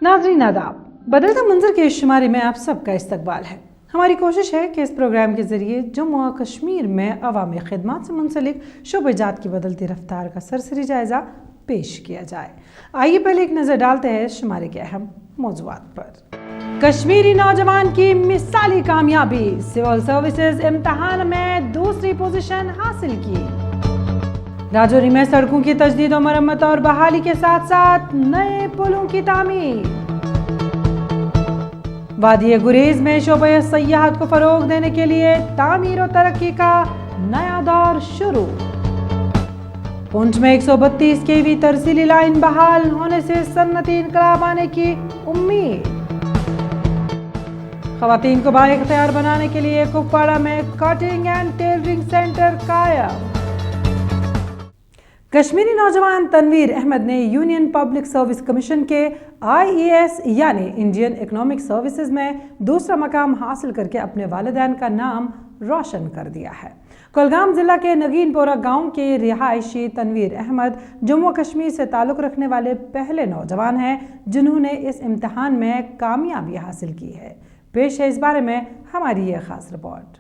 नाज़रीन आदाब, बदलता मंजर के इस शुमारे में आप सबका इस्तकबाल है। हमारी कोशिश है कि इस प्रोग्राम के ज़रिए जम्मू और कश्मीर में अवामी खिदमात से मुंसलिक शोबेजात की बदलती रफ्तार का सरसरी जायज़ा पेश किया जाए। आइए पहले एक नज़र डालते हैं शुमारे के अहम मौज़ूआत पर। कश्मीरी नौजवान की मिसाली कामयाबी, सिविल सर्विसेज इम्तहान में दूसरी पोजीशन हासिल की। राजौरी में सड़कों की तजदीद और मरम्मत और बहाली के साथ साथ नए पुलों की तामीर। वादी गुरेज में शोबे सयाहत को फरोग देने के लिए तामीर और तरक्की का नया दौर शुरू। पुंछ में 132 केवी तरसीली लाइन बहाल होने से सन्नती इनकलाब आने की उम्मीद। खवातीन को बाइख्तियार बनाने के लिए कुपवाड़ा में कटिंग एंड टेलरिंग सेंटर कायम। कश्मीरी नौजवान तनवीर अहमद ने यूनियन पब्लिक सर्विस कमीशन के IES यानी इंडियन इकोनॉमिक सर्विसेज में दूसरा मकाम हासिल करके अपने वालिदैन का नाम रोशन कर दिया है। कुलगाम जिला के नगीनपोरा गांव के रिहायशी तनवीर अहमद जम्मू कश्मीर से ताल्लुक़ रखने वाले पहले नौजवान हैं जिन्होंने इस इम्तिहान में कामयाबी हासिल की है। पेश है इस बारे में हमारी ये खास रिपोर्ट।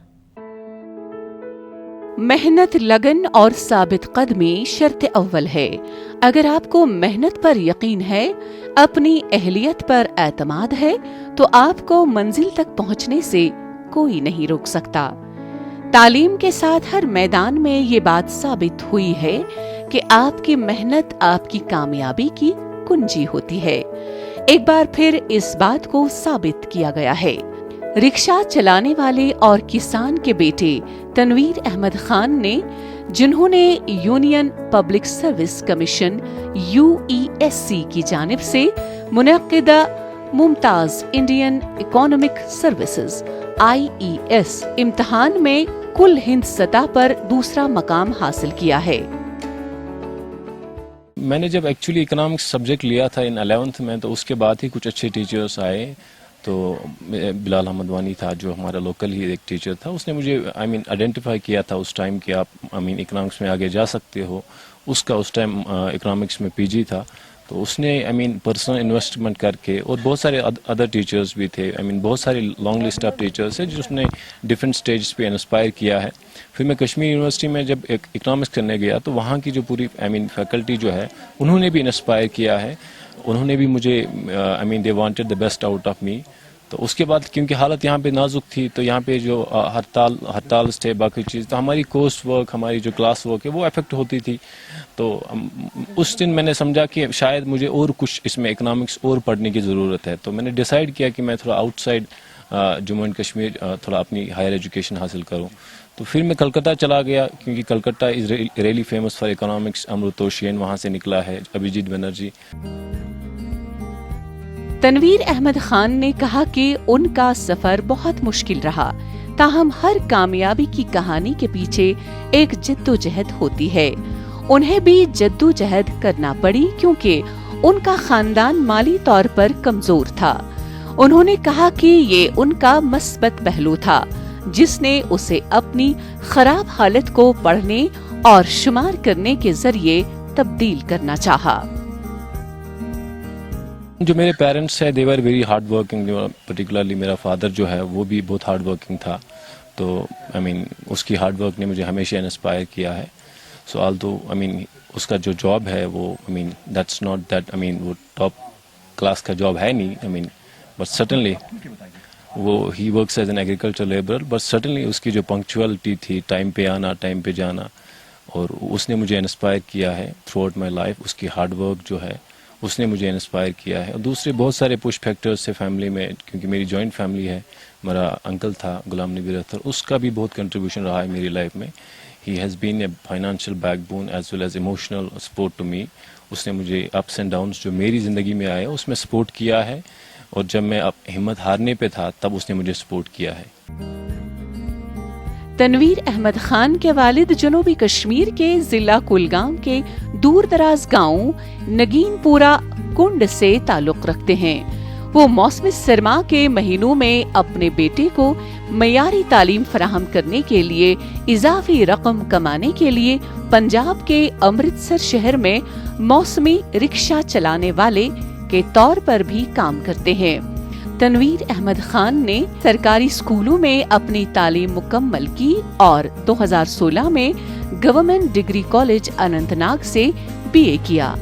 मेहनत, लगन और साबित कदमी शर्त अव्वल है। अगर आपको मेहनत पर यकीन है, अपनी अहलियत पर एतमाद है, तो आपको मंजिल तक पहुंचने से कोई नहीं रोक सकता। तालीम के साथ हर मैदान में ये बात साबित हुई है कि आपकी मेहनत आपकी कामयाबी की कुंजी होती है। एक बार फिर इस बात को साबित किया गया है। रिक्शा चलाने वाले और किसान के बेटे तनवीर अहमद खान ने, जिन्होंने union public service commission UESC की जानिब से मुनक्किदा मुमताज इंडियन इकोनॉमिक सर्विसेज IES इम्तिहान में कुल हिंद सतह पर दूसरा मकाम हासिल किया है। मैंने जब एक्चुअली इकोनॉमिक्स सब्जेक्ट लिया था इन 11th में, तो उसके बाद ही कुछ अच्छे टीचर्स आए। तो बिलाल अहमद वानी था जो हमारा लोकल ही एक टीचर था, उसने मुझे आइडेंटिफाई किया था उस टाइम कि आप इकोनॉमिक्स में आगे जा सकते हो। उसका उस टाइम इकोनॉमिक्स में PG था, तो उसने पर्सनल इन्वेस्टमेंट करके, और बहुत सारे अदर टीचर्स भी थे, बहुत सारे लॉन्ग लिस्ट ऑफ टीचर्स है जिसने डिफरेंट स्टेज पे इंस्पायर किया है। फिर मैं कश्मीर यूनिवर्सिटी में जब इकोनॉमिक्स करने गया तो वहाँ की जो पूरी फैकल्टी जो है उन्होंने भी इंस्पायर किया है। उन्होंने भी मुझे they wanted the best out of me. तो उसके बाद क्योंकि हालत यहाँ पे नाजुक थी, तो यहाँ पे जो हड़ताल थे, बाकी चीज़, तो हमारी कोर्स वर्क, हमारी जो क्लास वर्क है वो अफेक्ट होती थी। तो उस दिन मैंने समझा कि शायद मुझे और कुछ इसमें इकोनॉमिक्स और पढ़ने की ज़रूरत है। तो मैंने डिसाइड किया कि मैं थोड़ा आउटसाइड जम्मू एंड कश्मीर थोड़ा अपनी हायर एजुकेशन हासिल करूँ। तो फिर मैं कलकत्ता चला गया, क्योंकि Calcutta is really famous for economics. अमृतोषियन वहाँ से निकला है, अभिजीत बनर्जी। तनवीर अहमद खान ने कहा कि उनका सफर बहुत मुश्किल रहा, ताहम हर कामयाबी की कहानी के पीछे एक जद्दोजहद होती है। उन्हें भी जद्दोजहद करना पड़ी क्योंकि उनका खानदान माली तौर पर कमजोर था। उन्होंने कहा कि ये उनका मस्बत पहलू था जिसने उसे अपनी खराब हालत को पढ़ने और शुमार करने के जरिए तब्दील करना चाहा। जो मेरे पेरेंट्स है, they were very hard working. Particularly मेरा फादर जो है वो भी बहुत हार्ड वर्किंग था। तो उसकी हार्ड वर्क ने मुझे हमेशा इंस्पायर किया है। सो ऑल्दो उसका जो जॉब है वो दैट्स नॉट दैट वो टॉप क्लास का जॉब है नहीं। बट सर्टनली वो ही works as an agriculture labourer. But certainly उसकी जो पंक्चुअलिटी थी, टाइम पे आना, टाइम पे जाना, और उसने मुझे इंस्पायर किया है थ्रू आउट माई लाइफ। उसकी हार्ड वर्क जो है उसने मुझे इंस्पायर किया है। और दूसरे बहुत सारे पुश फैक्टर्स थे फैमिली में, क्योंकि मेरी जॉइंट फैमिली है। मेरा अंकल था गुलाम नबी अख्तर, उसका भी बहुत कंट्रीब्यूशन रहा है मेरी लाइफ में। He has been a financial backbone as well as emotional support to me. उसने मुझे अप्स एंड डाउन्स जो मेरी ज़िंदगी में आए उसमें सपोर्ट किया है, और जब मैं हिम्मत हारने पे था तब उसने मुझे सपोर्ट किया है। तनवीर अहमद खान के वालिद जनूबी कश्मीर के जिला कुलगाम के दूर दराज गांव नगीनपुरा कुंड से ताल्लुक रखते हैं। वो मौसमी सरमा के महीनों में अपने बेटे को मयारी तालीम फराहम करने के लिए इजाफी रकम कमाने के लिए पंजाब के अमृतसर शहर में मौसमी रिक्शा चलाने वाले के तौर पर भी काम करते हैं। तनवीर अहमद खान ने सरकारी स्कूलों में अपनी तालीम मुकम्मल की और 2016 में गवर्नमेंट डिग्री कॉलेज अनंतनाग से BA किया।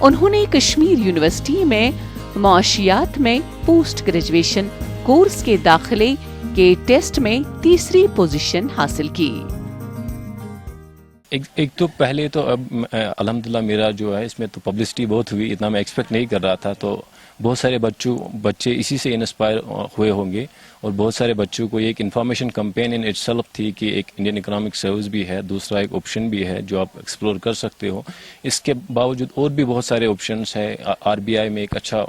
उन्होंने कश्मीर यूनिवर्सिटी में मुआशियात में पोस्ट ग्रेजुएशन कोर्स के दाखिले के टेस्ट में 3री पोजीशन हासिल की। एक तो पहले तो अब अल्हम्दुलिल्लाह मेरा जो है इसमें तो पब्लिसिटी बहुत हुई, इतना मैं एक्सपेक्ट नहीं कर रहा था, तो बहुत सारे बच्चे इसी से इंस्पायर हुए होंगे और बहुत सारे बच्चों को एक इन्फॉर्मेशन कैंपेन इन इटसेल्फ थी कि एक इंडियन इकोनॉमिक सर्विस भी है, दूसरा एक ऑप्शन भी है जो आप एक्सप्लोर कर सकते हो। इसके बावजूद और भी बहुत सारे ऑप्शंस है। RBI में एक अच्छा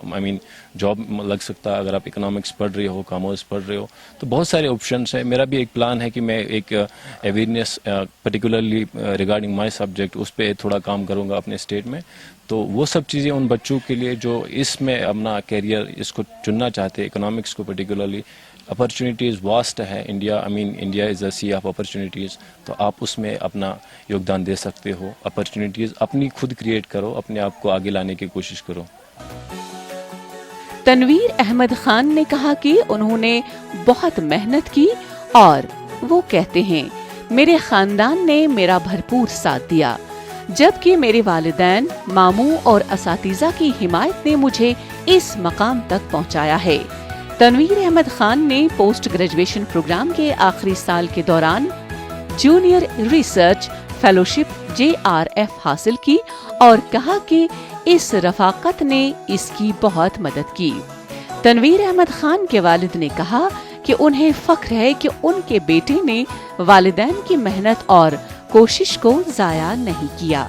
जॉब लग सकता है अगर आप इकोनॉमिक्स पढ़ रहे हो, कॉमर्स पढ़ रहे हो, तो बहुत सारे ऑप्शंस है। मेरा भी एक प्लान है कि मैं एक awareness particularly regarding my subject उस पर थोड़ा काम करूँगा अपने स्टेट में। तो वो सब चीज़ें उन बच्चों के लिए जो इसमें अपना कैरियर इसको चुनना चाहते हैं, इकोनॉमिक्स को पर्टिकुलरली, अपॉर्चुनिटीज़ वास्ट है। India is a sea of opportunities, तो आप उसमें अपना योगदान दे सकते हो। अपॉर्चुनिटीज़ अपनी खुद क्रिएट करो, अपने आप को आगे लाने की कोशिश करो। तनवीर अहमद खान ने कहा कि उन्होंने बहुत मेहनत की और वो कहते हैं, मेरे खानदान ने मेरा भरपूर साथ दिया, जबकि मेरे वालिदैन, मामू और असातिज़ा की हिमायत ने मुझे इस मकाम तक पहुंचाया है। तनवीर अहमद खान ने पोस्ट ग्रेजुएशन प्रोग्राम के आखिरी साल के दौरान जूनियर रिसर्च फेलोशिप JRF हासिल की और कहा कि इस रफाकत ने इसकी बहुत मदद की। तनवीर अहमद खान के वालिद ने कहा कि उन्हें फख्र है कि उनके बेटे ने वालिदैन की मेहनत और कोशिश को जाया नहीं किया।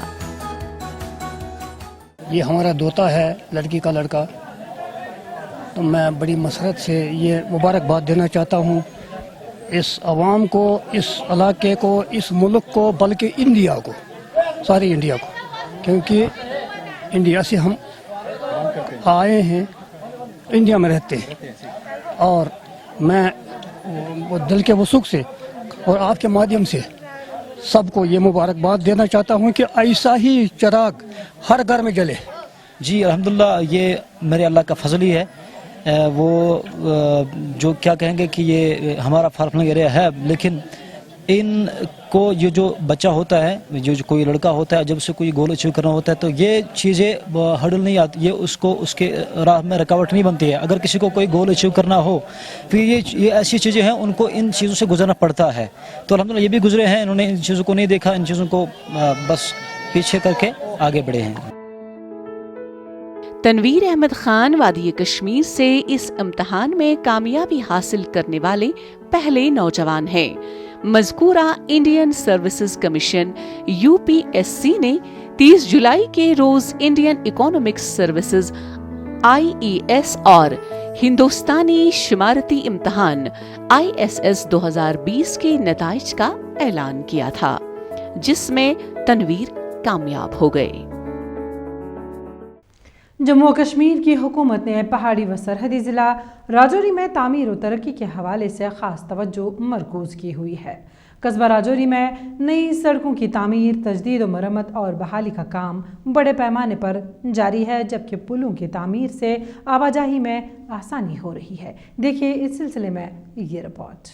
ये हमारा दोता है, लड़की का लड़का, तो मैं बड़ी मसरत से ये मुबारकबाद देना चाहता हूँ इस अवाम को, इस इलाके को, इस मुल्क को, बल्कि इंडिया को, सारी इंडिया को, क्योंकि इंडिया से हम आए हैं, इंडिया में रहते हैं, और मैं वो दिल के वसूख से और आपके माध्यम से सबको ये मुबारकबाद देना चाहता हूँ कि ऐसा ही चिराग हर घर में जले। जी अल्हम्दुलिल्लाह, ये मेरे अल्लाह का फजल ही है। वो जो क्या कहेंगे कि ये हमारा फार्मलिंग एरिया है, लेकिन इनको ये जो बच्चा होता है, जो कोई लड़का होता है, जब से कोई गोल अचीव करना होता है तो ये चीज़ें हर्डल नहीं आती, ये उसको उसके राह में रुकावट नहीं बनती है। अगर किसी को कोई गोल अचीव करना हो, फिर ये ऐसी चीज़ें हैं, उनको इन चीज़ों से गुजरना पड़ता है। तो अल्हम्दुलिल्लाह ये भी गुजरे हैं, इन्होंने इन चीज़ों को नहीं देखा, इन चीज़ों को बस पीछे करके आगे बढ़े हैं। तनवीर अहमद खान वादी कश्मीर से इस इम्तिहान में कामयाबी हासिल करने वाले पहले नौजवान हैं। मज़कूरा इंडियन सर्विसेज कमीशन UPSC ने 30 जुलाई के रोज इंडियन इकोनॉमिक्स सर्विसेज IES और हिंदुस्तानी शुमारती इम्तिहान ISS 2020 के नताइज का ऐलान किया था, जिसमें तनवीर कामयाब हो गए। जम्मू कश्मीर की हुकूमत ने पहाड़ी व सरहदी ज़िला राजौरी में तामीर और तरक्की के हवाले से ख़ास तवज्जो मरकूज़ की हुई है। कस्बा राजौरी में नई सड़कों की तामीर, तजदीद और मरम्मत और बहाली का काम बड़े पैमाने पर जारी है, जबकि पुलों की तामीर से आवाजाही में आसानी हो रही है। देखिए इस सिलसिले में ये रिपोर्ट।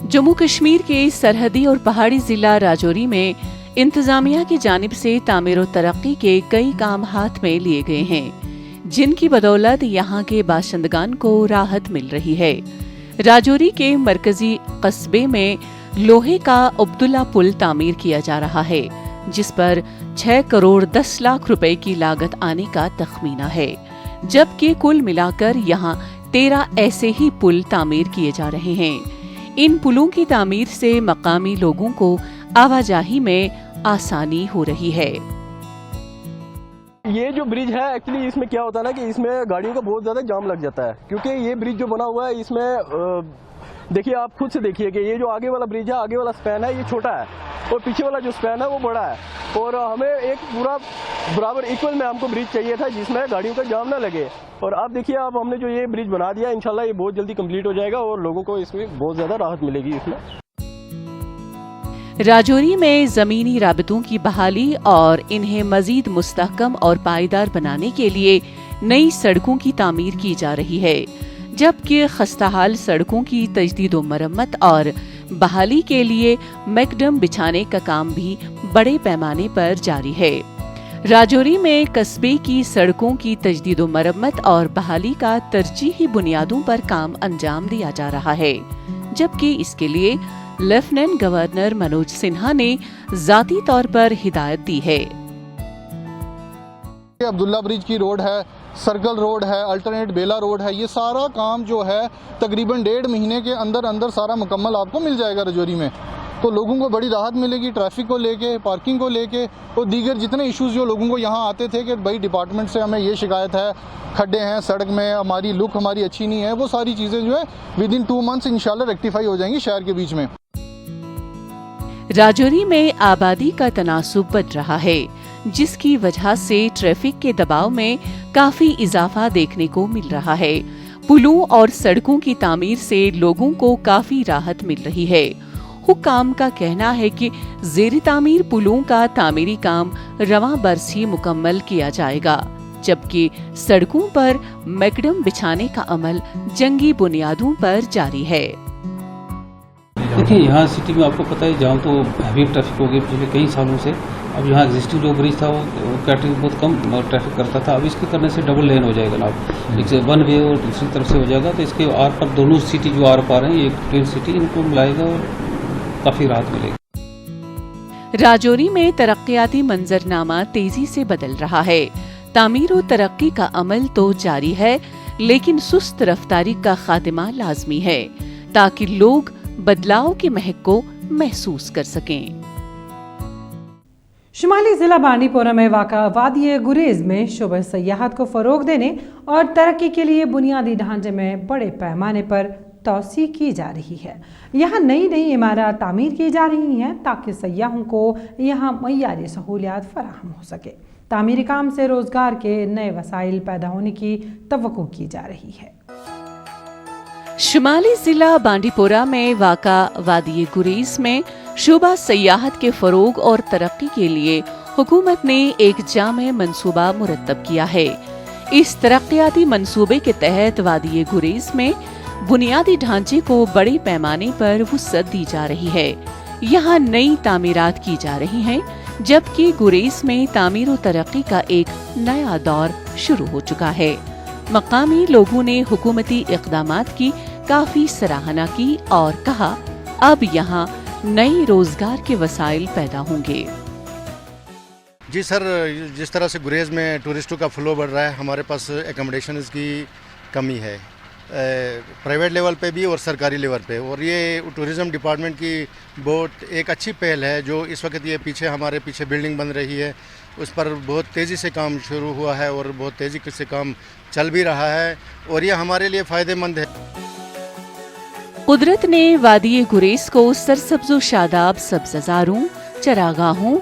जम्मू कश्मीर के सरहदी और पहाड़ी जिला राजौरी में इंतजामिया की जानिब से तामीर और तरक्की के कई काम हाथ में लिए गए हैं, जिनकी बदौलत यहाँ के बाशिंदगान को राहत मिल रही है। राजौरी के मरकजी कस्बे में लोहे का अब्दुल्ला पुल तामीर किया जा रहा है, जिस पर 6 करोड़ 10 लाख रुपए की लागत आने का तखमीना है, जबकि कुल मिलाकर यहाँ 13 ऐसे ही पुल तामीर किए जा रहे हैं। इन पुलों की तामीर से मकामी लोगों को आवाजाही में आसानी हो रही है। ये जो ब्रिज है, एक्चुअली इसमें क्या होता है ना कि इसमें गाड़ियों का बहुत ज़्यादा जाम लग जाता है, क्योंकि ये ब्रिज जो बना हुआ है इसमें देखिए, आप खुद से देखिए कि ये जो आगे वाला ब्रिज है, आगे वाला स्पैन है, ये छोटा है और पीछे वाला जो स्पैन है वो बड़ा है, और हमें एक पूरा बराबर इक्वल में हमको ब्रिज चाहिए था जिसमें गाड़ियों का जाम ना लगे। और आप देखिए, अब हमने जो ये ब्रिज बना दिया, इंशाल्लाह ये बहुत जल्दी कंप्लीट हो जाएगा और लोगों को इसमें बहुत ज़्यादा राहत मिलेगी इसमें। राजौरी में ज़मीनी राबतों की बहाली और इन्हें मज़ीद मुस्तहकम और पायदार बनाने के लिए नई सड़कों की तामीर की जा रही है, जबकि खस्ताहाल सड़कों की तजदीद व मरम्मत और बहाली के लिए मैकडम बिछाने का काम भी बड़े पैमाने पर जारी है। राजौरी में कस्बे की सड़कों की तजदीद व मरम्मत और बहाली का तरजीही बुनियादों पर काम अंजाम दिया जा रहा है, जबकि इसके लिए लेफ्टिनेंट गवर्नर मनोज सिन्हा ने जाती तौर पर हिदायत दी है। अब्दुल्ला ब्रिज की रोड है, सर्कल रोड है, अल्टरनेट बेला रोड है, ये सारा काम जो है तकरीबन 1.5 महीने के अंदर अंदर सारा मुकम्मल आपको मिल जाएगा राजौरी में। तो लोगों को बड़ी राहत मिलेगी ट्रैफिक को लेके, पार्किंग को लेके और दीगर जितने इश्यूज़ जो लोगों को यहाँ आते थे कि भाई डिपार्टमेंट से हमें ये शिकायत है, खड्डे हैं सड़क में, हमारी लुक हमारी अच्छी नहीं है, वो सारी चीज़ें जो है विद इन 2 मंथ्स इंशाल्लाह रेक्टिफाई हो जाएंगी शहर के बीच में। राजौरी में आबादी का तनासुब बढ़ रहा है, जिसकी वजह से ट्रैफिक के दबाव में काफी इजाफा देखने को मिल रहा है। पुलों और सड़कों की तामीर से लोगों को काफी राहत मिल रही है। हुक्काम का कहना है कि ज़ेर तामीर पुलों का तामीरी काम रवां बरस ही मुकम्मल किया जाएगा, जबकि सड़कों पर मैकडम बिछाने का अमल जंगी बुनियादों पर जारी है। देखिए, यहाँ सिटी में आपको पता है जाम तो हैवी ट्रैफिक हो गई पिछले कई सालों से। अब यहाँ एग्जिस्टिंग जो ब्रिज था वो कैटरिंग बहुत कम ट्रैफिक करता था, अब इसके करने से डबल लेन हो जाएगा ना, एक से वन वे और दूसरी तरफ से हो जाएगा, तो इसके आर पर दोनों सिटी जो आर पार हैं, एक ट्विन सिटी, इनको मिलाएगा और काफी राहत मिलेगी। राजौरी में तरक्याती मंजरनामा तेजी से बदल रहा है। तामीर और तरक्की का अमल तो जारी है, लेकिन सुस्त रफ्तारी का खात्मा लाजमी है, ताकि लोग बदलाव की महक को महसूस कर सकें। शुमाली जिला बांडीपोरा में वाक़ा वादी गुरेज में शोबे सयाहत को फ़रोग देने और तरक्की के लिए बुनियादी ढांचे में बड़े पैमाने पर तोसी की जा रही है। यहाँ नई नई इमारत तामीर की जा रही हैं ताकि सयाहों को यहाँ मय्यारी सहूलियात फराहम हो सके। तामीरी काम से रोज़गार के नए वसाइल पैदा होने की तवक्को की जा रही है। शुमाली जिला बांडीपोरा में वाक़ा वादी गुरेज में शोबा सयाहत के फरोग और तरक्की के लिए हुकूमत ने एक जामे मंसूबा मुरतब किया है। इस तरक्याती मंसूबे के तहत वादी गुरेज में बुनियादी ढांचे को बड़े पैमाने पर वुसअत दी जा रही है। यहाँ नई तामीरात की जा रही हैं, जबकि गुरेज में तामीर और तरक्की का एक नया दौर शुरू हो चुका है। मकामी लोगों ने हुकूमती इक़दामात की काफी सराहना की और कहा, अब यहाँ नई रोजगार के वसाइल पैदा होंगे। जी सर, जिस तरह से गुरेज में टूरिस्टों का फ्लो बढ़ रहा है, हमारे पास एकोमोडेशन की कमी है प्राइवेट लेवल पे भी और सरकारी लेवल पे, और ये टूरिज़्म डिपार्टमेंट की बहुत एक अच्छी पहल है। जो इस वक्त ये हमारे पीछे बिल्डिंग बन रही है, उस पर बहुत तेज़ी से काम शुरू हुआ है और बहुत तेज़ी से काम चल भी रहा है, और ये हमारे लिए फ़ायदेमंद है। कुदरत ने वादी गुरेज को सरसब्ज़ो शादाब सब्ज़ारों, चरागाहों,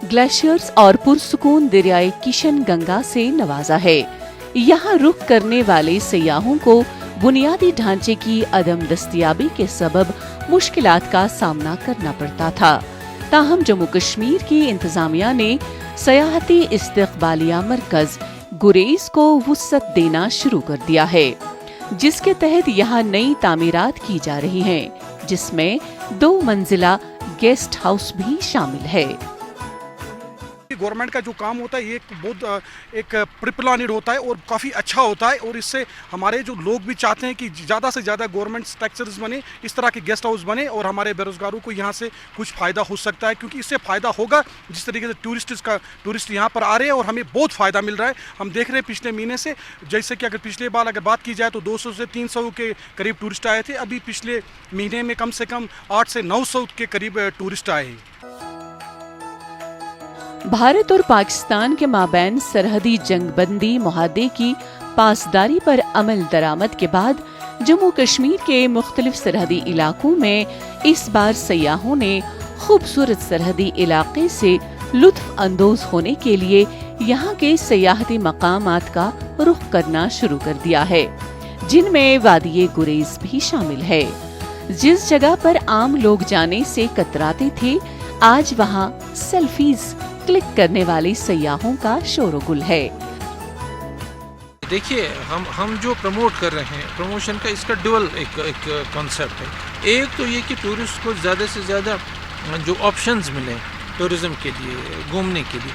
ग्लेशियर्स और पुरसुकून दरियाए किशन गंगा से नवाजा है। यहाँ रुख करने वाले सयाहों को बुनियादी ढांचे की अदम दस्तयाबी के सबब मुश्किलात का सामना करना पड़ता था। ताहम जम्मू कश्मीर की इंतजामिया ने सयाहती इस्तक़बालिया मरकज गुरेज को वुसअत देना शुरू कर दिया है, जिसके तहत यहाँ नई तामीरात की जा रही हैं, जिसमें 2 मंजिला गेस्ट हाउस भी शामिल है। गवर्नमेंट का जो काम होता है ये एक प्रिप्लानिड होता है और काफ़ी अच्छा होता है, और इससे हमारे जो लोग भी चाहते हैं कि ज़्यादा से ज़्यादा गवर्नमेंट स्ट्रक्चर्स बने, इस तरह के गेस्ट हाउस बने, और हमारे बेरोज़गारों को यहाँ से कुछ फ़ायदा हो सकता है, क्योंकि इससे फ़ायदा होगा जिस तरीके से टूरिस्ट यहाँ पर आ रहे हैं और हमें बहुत फ़ायदा मिल रहा है। हम देख रहे हैं पिछले महीने से, जैसे कि अगर पिछले बार अगर बात की जाए तो 200 से 300 के करीब टूरिस्ट आए थे, अभी पिछले महीने में कम से कम 8 से 900 के करीब टूरिस्ट आए हैं। भारत और पाकिस्तान के माबैन सरहदी जंगबंदी मुआहदे की पासदारी पर अमल दरामद के बाद जम्मू कश्मीर के मुख्तलिफ सरहदी इलाकों में इस बार सयाहों ने खूबसूरत सरहदी इलाके से लुत्फ अंदोज होने के लिए यहाँ के सयाहती मकामात का रुख करना शुरू कर दिया है, जिनमें वादी गुरेज भी शामिल है। जिस जगह पर आम लोग जाने से कतराते थे, आज वहाँ सेल्फीज क्लिक करने वाले सयाहों का शोरगुल है। देखिए, हम जो प्रमोट कर रहे हैं, प्रमोशन का इसका डुअल एक कॉन्सेप्ट है। एक तो ये कि टूरिस्ट को ज़्यादा से ज़्यादा जो ऑप्शंस मिलें टूरिज़्म के लिए, घूमने के लिए।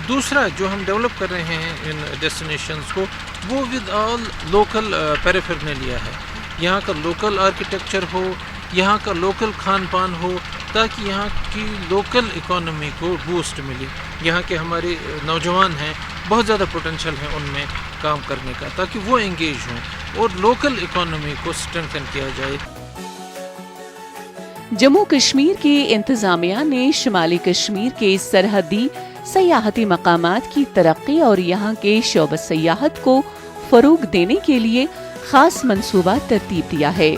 दूसरा जो हम डेवलप कर रहे हैं इन डेस्टिनेशंस को, वो विद ऑल लोकल पैराफर्नेलिया है। यहाँ का लोकल आर्किटेक्चर हो, यहाँ का लोकल खान पान हो, ताकि यहाँ की लोकल इकोनॉमी को बूस्ट मिले। यहाँ के हमारे नौजवान हैं, बहुत ज़्यादा पोटेंशियल है उनमें काम करने का, ताकि वो एंगेज हों और लोकल इकोनॉमी को स्ट्रेंथन किया जाए। जम्मू कश्मीर की इंतजामिया ने शुमाली कश्मीर के सरहदी सयाहती मकामात की तरक्की और यहाँ के शोबा सयाहत को फरोग देने के लिए खास मंसूबा तरतीब दिया है।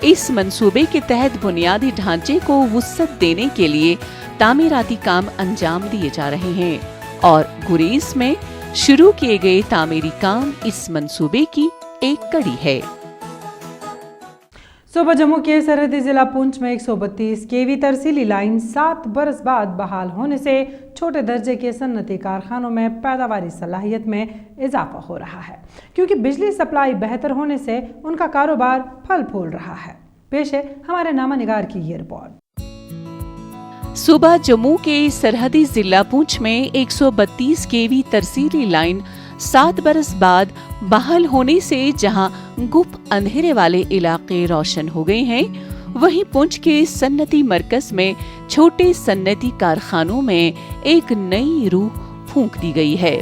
इस मंसूबे के तहत बुनियादी ढांचे को वुसअत देने के लिए तामीराती काम अंजाम दिए जा रहे हैं और गुरेज में शुरू किए गए तामीरी काम इस मंसूबे की एक कड़ी है। सूबा जम्मू के सरहदी जिला पुंछ में 132 केवी तरसीली लाइन 7 बरस बाद बहाल होने से छोटे दर्जे के सन्नती कारखानों में पैदावारी सलाहियत में इजाफा हो रहा है, क्योंकि बिजली सप्लाई बेहतर होने से उनका कारोबार फल फूल रहा है। पेश है हमारे नामा निगार की ये रिपोर्ट। सूबा जम्मू के सरहदी जिला पुंछ में 132 केवी तरसीली लाइन 7 बरस बाद बहाल होने से जहां गुप अंधेरे वाले इलाके रोशन हो गए हैं, वहीं पुंछ के सन्नती मरकज में छोटे सन्नती कारखानों में एक नई रूह फूंक दी गई है।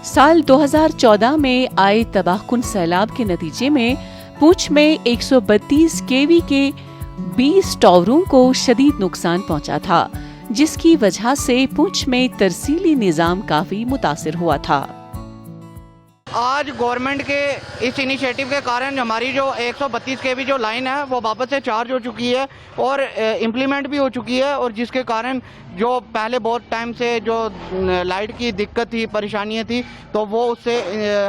साल 2014 में आए तबाहकुन सैलाब के नतीजे में पुंछ में 132 केवी के 20 टावरों को शदीद नुकसान पहुंचा था, जिसकी वजह से पुंछ में तरसीली निजाम काफी मुतासिर हुआ था। आज गवर्नमेंट के इस इनिशिएटिव के कारण हमारी जो 132 केवी जो लाइन है वो वापस से चार्ज हो चुकी है और इम्प्लीमेंट भी हो चुकी है, और जिसके कारण जो पहले बहुत टाइम से जो लाइट की दिक्कत थी, परेशानियाँ थी, तो वो उससे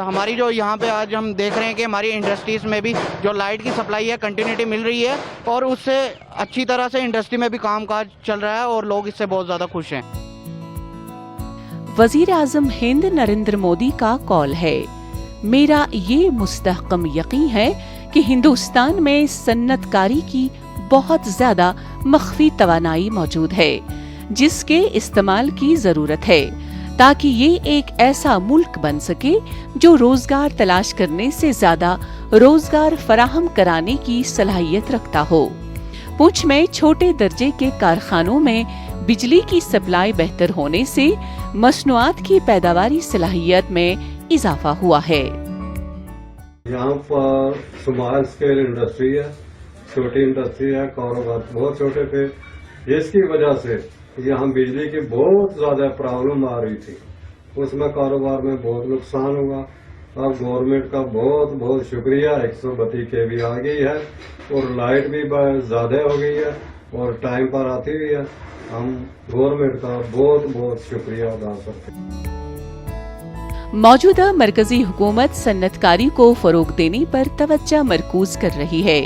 हमारी जो यहाँ पे आज हम देख रहे हैं कि हमारी इंडस्ट्रीज़ में भी जो लाइट की सप्लाई है कंटिन्यूटी मिल रही है और उससे अच्छी तरह से इंडस्ट्री में भी कामकाज चल रहा है और लोग इससे बहुत ज़्यादा खुश हैं। वजीर आजम हिंद नरेंद्र मोदी का कॉल है, मेरा ये मुस्तहकम यकीन है कि हिंदुस्तान में सन्नतकारी की बहुत ज्यादा मख्फी तवानाई मौजूद है, जिसके इस्तेमाल की जरूरत है ताकि ये एक ऐसा मुल्क बन सके जो रोजगार तलाश करने से ज्यादा रोजगार फराहम कराने की सलाहियत रखता हो। पुंछ में छोटे दर्जे के कारखानों में बिजली की सप्लाई बेहतर होने से मसनूआत की पैदावारी सलाहियत में इजाफा हुआ है। यहाँ पर स्मॉल स्केल इंडस्ट्री है, छोटी इंडस्ट्री है, कारोबार बहुत छोटे थे, जिसकी वजह से यहाँ बिजली की बहुत ज्यादा प्रॉब्लम आ रही थी, उसमें कारोबार में बहुत नुकसान हुआ। अब गवर्नमेंट का बहुत बहुत शुक्रिया, 132 केवी आ गई है और लाइट भी ज्यादा हो गई है और टाइम पर आती हुई है। हम गवर्नमेंट का बहुत बहुत शुक्रिया अदा करते हैं। मौजूदा मरकजी हुकूमत सन्नतकारी को फरोग देने पर तवज्जो मरकूज कर रही है।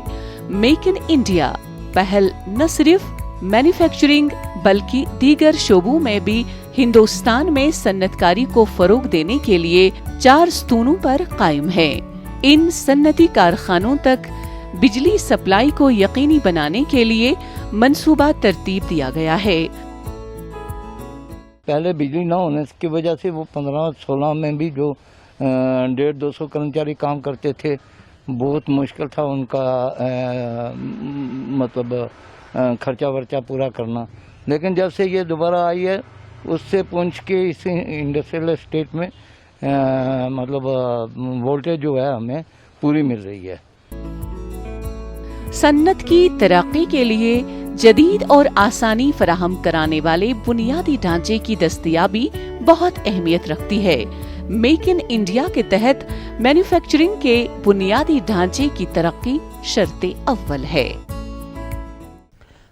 मेक इन इंडिया पहल न सिर्फ मैन्युफैक्चरिंग बल्कि दीगर शोबों में भी हिंदुस्तान में सन्नतकारी को फरोग देने के लिए 4 स्तूनों पर कायम है। इन सन्नती कारखानों तक बिजली सप्लाई को यकीनी बनाने के लिए मंसूबा तरतीब दिया गया है। पहले बिजली न होने की वजह से वो 15-16 में भी जो 150-200 कर्मचारी काम करते थे, बहुत मुश्किल था उनका मतलब खर्चा वर्चा पूरा करना। लेकिन जब से ये दोबारा आई है, उससे पुंछ के इस इंडस्ट्रियल स्टेट में मतलब वोल्टेज जो है हमें पूरी मिल रही है। सन्नत की तरक्की के लिए जदीद और आसानी फराहम कराने वाले बुनियादी ढांचे की दस्तयाबी बहुत अहमियत रखती है। मेक इन इंडिया के तहत मैन्युफैक्चरिंग के बुनियादी ढांचे की तरक्की शर्ते अव्वल है।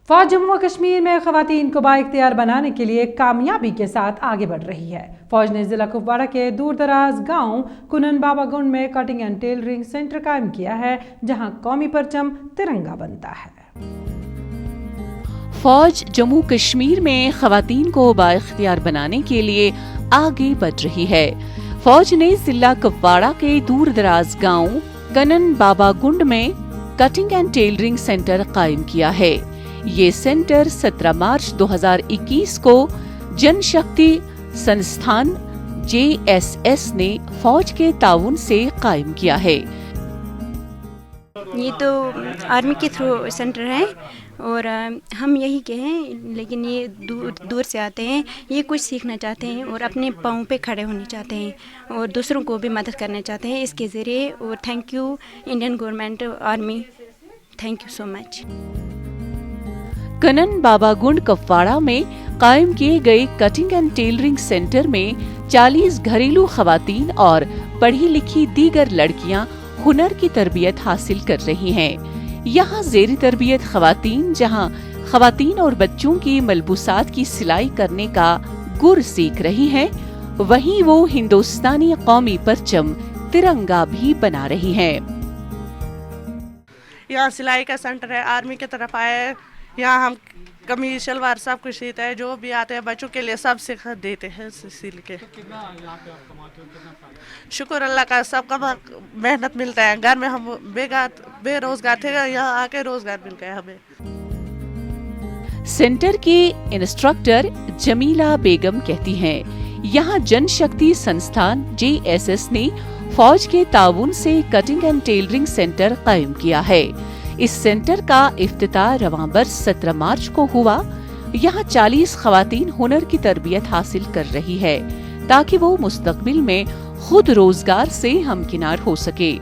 फौज जम्मू व कश्मीर में खवातीन को बाइख्तियार बनाने के लिए कामयाबी के साथ आगे बढ़ रही है। फौज ने जिला कुपवाड़ा के दूर दराज गांव कुनन बाबा गुंड में कटिंग एंड टेलरिंग सेंटर कायम किया है, जहां कौमी परचम तिरंगा बनता है। फौज जम्मू कश्मीर में खवातीन को बाइख्तियार बनाने के लिए आगे बढ़ रही है। फौज ने जिला कुपवाड़ा के दूर दराज गांव कनन बाबा गुंड में कटिंग एंड टेलरिंग सेंटर कायम किया है। ये सेंटर 17 मार्च 2021 को जनशक्ति संस्थान JSS ने फौज के ताउन से कायम किया है। ये तो आर्मी के थ्रू सेंटर है और हम यही के हैं, लेकिन ये दूर से आते हैं, ये कुछ सीखना चाहते हैं और अपने पाँव पे खड़े होने चाहते हैं और दूसरों को भी मदद करना चाहते हैं इसके ज़रिए। और thank you Indian government, army, thank you so much. Kanan Baba Gund Kupwara में कायम किए गए कटिंग एंड टेलरिंग सेंटर में 40 घरेलू खवातीन और पढ़ी लिखी दीगर लड़कियां हुनर की तरबियत हासिल कर रही हैं। यहाँ ज़ेरी तरबियत खवातीन जहाँ खवातीन और बच्चों की मलबूसात की सिलाई करने का गुर सीख रही हैं, वहीं वो हिंदुस्तानी कौमी परचम तिरंगा भी बना रही हैं। यहाँ सिलाई का सेंटर है, आर्मी की तरफ आए हैं। यहाँ हम कमीज शलवार सब कुछ सीते हैं, जो भी आते हैं बच्चों के लिए सब सिखा देते हैं सिल के। शुक्र अल्लाह का, सबका मेहनत मिलता है। घर में हम बेरोजगार थे, यहाँ आके रोजगार मिल गया हमें। सेंटर की इंस्ट्रक्टर जमीला बेगम कहती हैं, यहाँ जनशक्ति संस्थान JSS ने फौज के ताउन से कटिंग एंड टेलरिंग सेंटर कायम किया है। इस सेंटर का इफ्तिताह रवां बरस 17 मार्च को हुआ। यहाँ 40 खवातीन हुनर की तरबियत हासिल कर रही है ताकि वो मुस्तकबिल में खुद रोजगार से हमकिनार हो सके।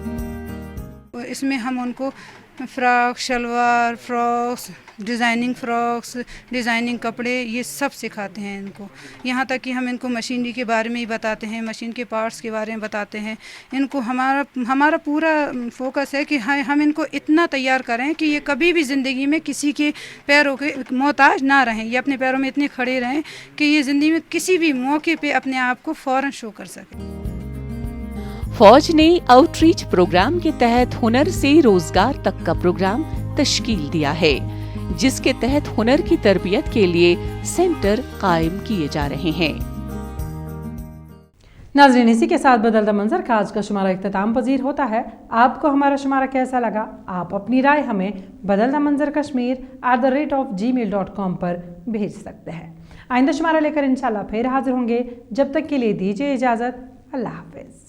इसमें हम उनको frock, salwar, frocks, designing frocks, designing कपड़े, ये सब सिखाते हैं इनको। यहाँ तक कि हम इनको मशीनरी के बारे में ही बताते हैं, मशीन के पार्ट्स के बारे में बताते हैं। इनको हमारा पूरा फोकस है कि हम इनको इतना तैयार करें कि ये कभी भी ज़िंदगी में किसी के पैरों के मोहताज ना रहें। ये अपने पैरों में इतने खड़े रहें कि ये ज़िंदगी में किसी भी मौके पे अपने आप को फ़ौरन शो कर सकें। फौज ने आउटरीच प्रोग्राम के तहत हुनर से रोजगार तक का प्रोग्राम तश्कील दिया है, जिसके तहत हुनर की तरबियत के लिए सेंटर कायम किए जा रहे हैं। नाज़रीन, इसी के साथ बदलता मंजर का आज का शुमारा इख्तिताम पजीर होता है। आपको हमारा शुमारा कैसा लगा? आप अपनी राय हमें बदलता मंजर kashmir@gmail.com पर भेज सकते हैं। आइंदा शुमारा लेकर इंशाल्लाह फिर हाजिर होंगे। जब तक के लिए दीजिए इजाज़त। अल्लाह हाफिज।